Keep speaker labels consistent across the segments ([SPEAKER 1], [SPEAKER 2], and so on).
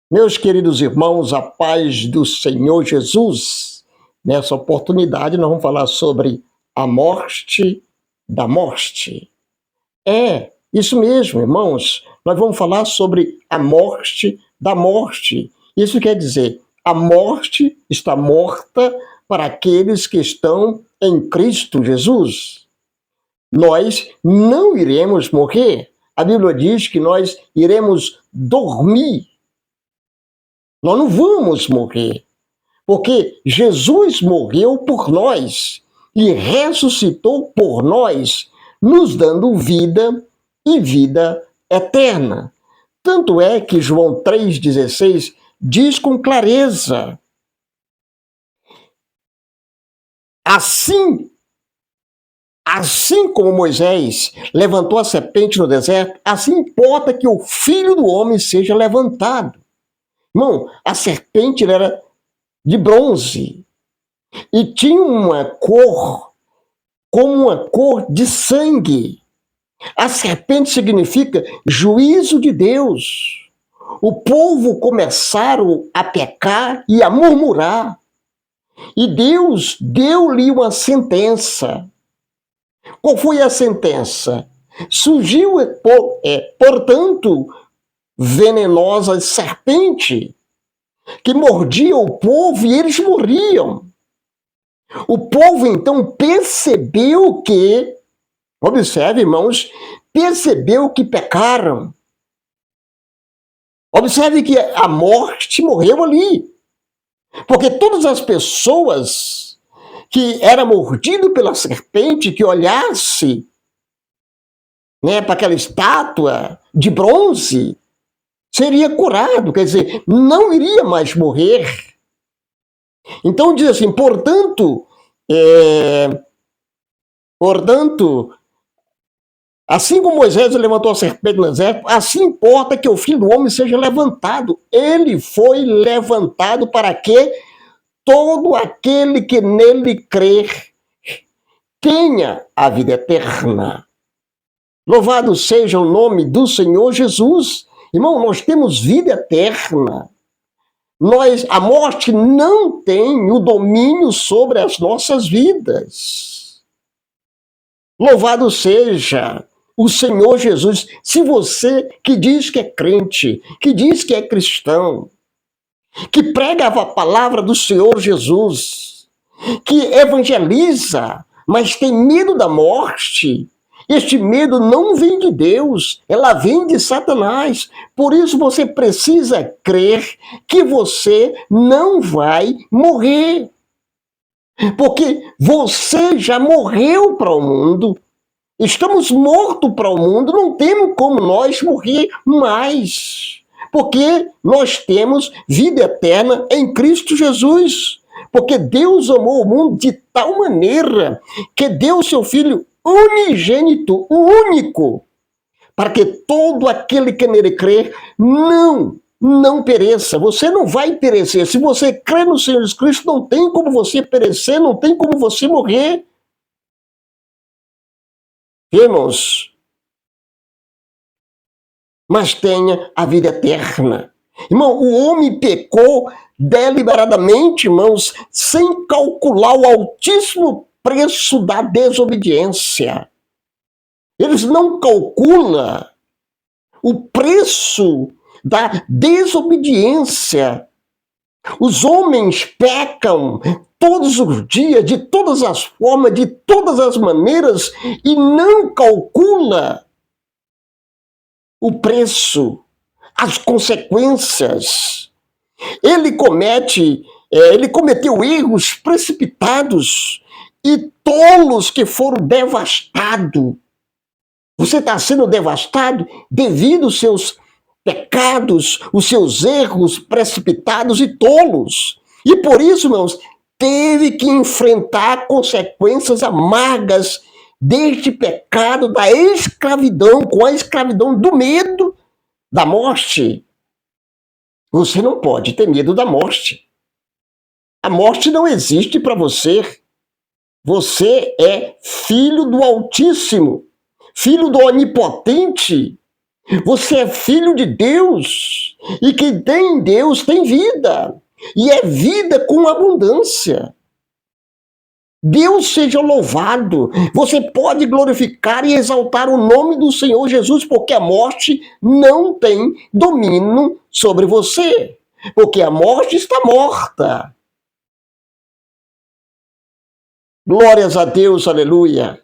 [SPEAKER 1] Meus queridos irmãos, a paz do Senhor Jesus. Nessa oportunidade, nós vamos falar sobre a morte da morte. É, isso mesmo, irmãos. Nós vamos falar sobre a morte da morte. Isso quer dizer, a morte está morta para aqueles que estão em Cristo Jesus. Nós não iremos morrer. A Bíblia diz que nós iremos dormir. Nós não vamos morrer, porque Jesus morreu por nós e ressuscitou por nós, nos dando vida e vida eterna. Tanto é que João 3,16 diz com clareza: assim como Moisés levantou a serpente no deserto, assim importa que o Filho do Homem seja levantado. Irmão, a serpente era de bronze e tinha uma cor como uma cor de sangue. A serpente significa juízo de Deus. O povo começaram a pecar e a murmurar. E Deus deu-lhe uma sentença. Qual foi a sentença? Surgiu, portanto, venenosa serpente que mordia o povo e eles morriam. O povo então percebeu que, observe, irmãos, percebeu que pecaram. Observe que a morte morreu ali. Porque todas as pessoas que eram mordidas pela serpente, que olhasse, para aquela estátua de bronze, seria curado, quer dizer, não iria mais morrer. Então diz assim, portanto, assim como Moisés levantou a serpente no deserto, assim importa que o Filho do Homem seja levantado. Ele foi levantado para que todo aquele que nele crer tenha a vida eterna. Louvado seja o nome do Senhor Jesus. Irmão, nós temos vida eterna. A morte não tem o domínio sobre as nossas vidas. Louvado seja o Senhor Jesus. Se você que diz que é crente, que diz que é cristão, que prega a palavra do Senhor Jesus, que evangeliza, mas tem medo da morte, este medo não vem de Deus, ela vem de Satanás. Por isso você precisa crer que você não vai morrer. Porque você já morreu para o mundo. Estamos mortos para o mundo, não temos como nós morrer mais. Porque nós temos vida eterna em Cristo Jesus. Porque Deus amou o mundo de tal maneira que deu seu Filho unigênito, o único, para que todo aquele que nele crer não pereça. Você não vai perecer. Se você crê no Senhor Jesus Cristo, não tem como você perecer, não tem como você morrer. Irmãos, mas tenha a vida eterna. Irmão, o homem pecou deliberadamente, irmãos, sem calcular o altíssimo preço da desobediência. Eles não calculam o preço da desobediência. Os homens pecam todos os dias, de todas as formas, de todas as maneiras, e não calcula o preço, as consequências. Ele cometeu erros precipitados e tolos que foram devastados. Você está sendo devastado devido aos seus pecados, os seus erros precipitados e tolos. E por isso, irmãos, teve que enfrentar consequências amargas deste pecado da escravidão, com a escravidão do medo da morte. Você não pode ter medo da morte. A morte não existe para você. Você é filho do Altíssimo, filho do Onipotente. Você é filho de Deus. E quem tem Deus tem vida. E é vida com abundância. Deus seja louvado. Você pode glorificar e exaltar o nome do Senhor Jesus, porque a morte não tem domínio sobre você. Porque a morte está morta. Glórias a Deus, aleluia.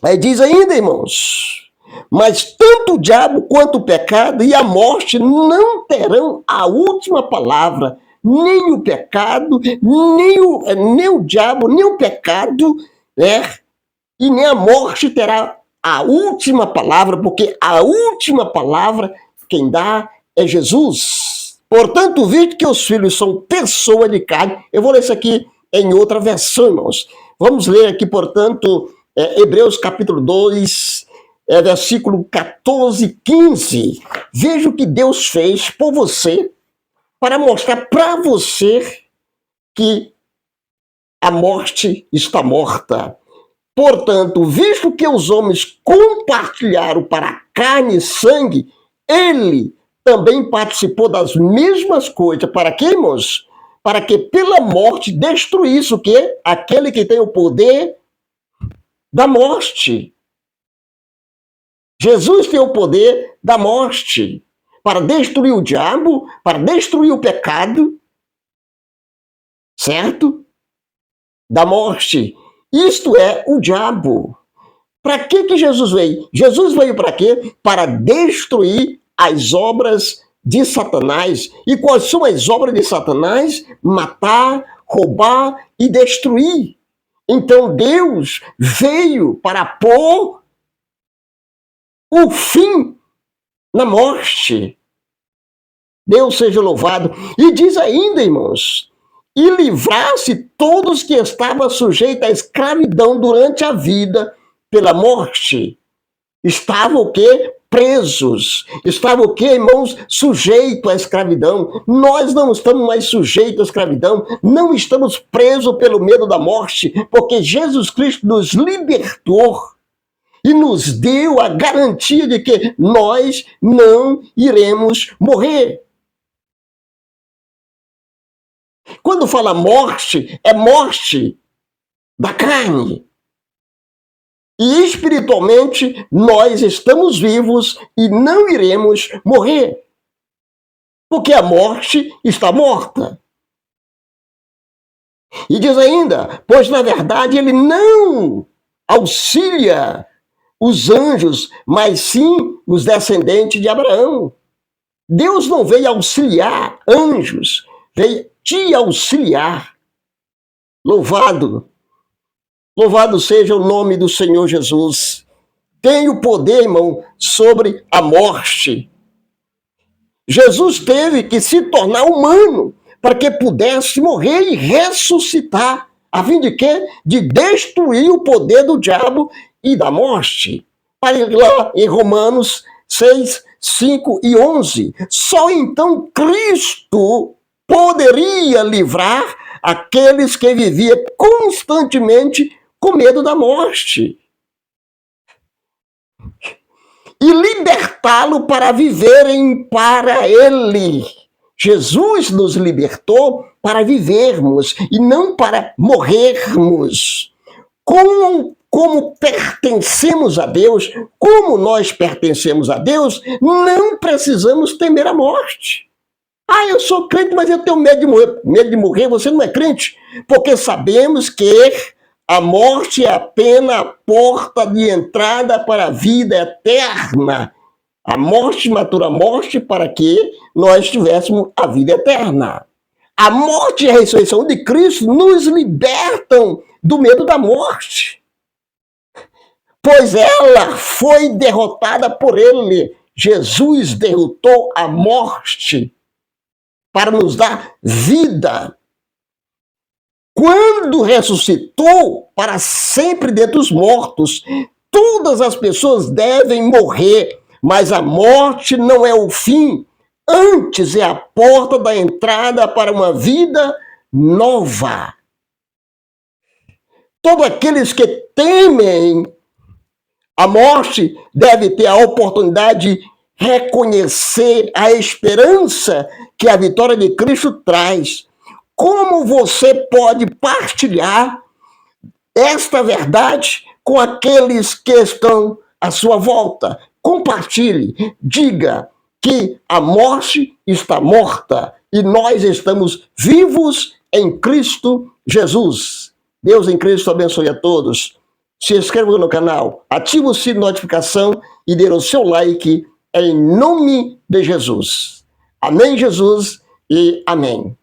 [SPEAKER 1] Aí diz ainda, irmãos, mas tanto o diabo quanto o pecado e a morte não terão a última palavra, nem o pecado, nem o diabo, nem o pecado, né? E nem a morte terá a última palavra, porque a última palavra quem dá é Jesus. Portanto, visto que os filhos são pessoa de carne, eu vou ler isso aqui em outra versão, irmãos. Vamos ler aqui, portanto, Hebreus capítulo 2, versículo 14 e 15. Veja o que Deus fez por você, para mostrar para você que a morte está morta. Portanto, visto que os homens compartilharam para a carne e sangue, ele também participou das mesmas coisas. Para quê, irmãos? Para que pela morte destruísse o quê? Aquele que tem o poder da morte. Jesus tem o poder da morte para destruir o diabo, para destruir o pecado, certo? Da morte. Isto é o diabo. Para que Jesus veio? Jesus veio para quê? Para destruir as obras de Satanás. E quais são as obras de Satanás? Matar, roubar e destruir. Então Deus veio para pôr o fim na morte. Deus seja louvado. E diz ainda, irmãos, e livrasse todos que estavam sujeitos à escravidão durante a vida pela morte. Estavam o quê? Presos. Estavam o quê, irmãos? Sujeitos à escravidão. Nós não estamos mais sujeitos à escravidão. Não estamos presos pelo medo da morte, porque Jesus Cristo nos libertou e nos deu a garantia de que nós não iremos morrer. Quando fala morte, é morte da carne. E espiritualmente, nós estamos vivos e não iremos morrer. Porque a morte está morta. E diz ainda, pois na verdade ele não auxilia os anjos, mas sim os descendentes de Abraão. Deus não veio auxiliar anjos, veio te auxiliar. Louvado seja o nome do Senhor Jesus. Tem o poder, irmão, sobre a morte. Jesus teve que se tornar humano para que pudesse morrer e ressuscitar. A fim de quê? De destruir o poder do diabo e da morte. Para lá em Romanos 6, 5 e 11. Só então Cristo poderia livrar aqueles que viviam constantemente com medo da morte e libertá-lo para viverem para ele. Jesus nos libertou para vivermos e não para morrermos. Como pertencemos a Deus, como nós pertencemos a Deus, não precisamos temer a morte. Ah, eu sou crente, mas eu tenho medo de morrer. Medo de morrer, você não é crente? Porque sabemos que a morte é apenas a porta de entrada para a vida eterna. A morte matura a morte para que nós tivéssemos a vida eterna. A morte e a ressurreição de Cristo nos libertam do medo da morte. Pois ela foi derrotada por ele. Jesus derrotou a morte para nos dar vida. Quando ressuscitou para sempre dentre os mortos, todas as pessoas devem morrer, mas a morte não é o fim, antes é a porta da entrada para uma vida nova. Todos aqueles que temem A morte deve ter a oportunidade de reconhecer a esperança que a vitória de Cristo traz. Como você pode partilhar esta verdade com aqueles que estão à sua volta? Compartilhe, diga que a morte está morta e nós estamos vivos em Cristo Jesus. Deus em Cristo abençoe a todos. Se inscreva no canal, ative o sininho de notificação e dê o seu like em nome de Jesus. Amém, Jesus, e amém.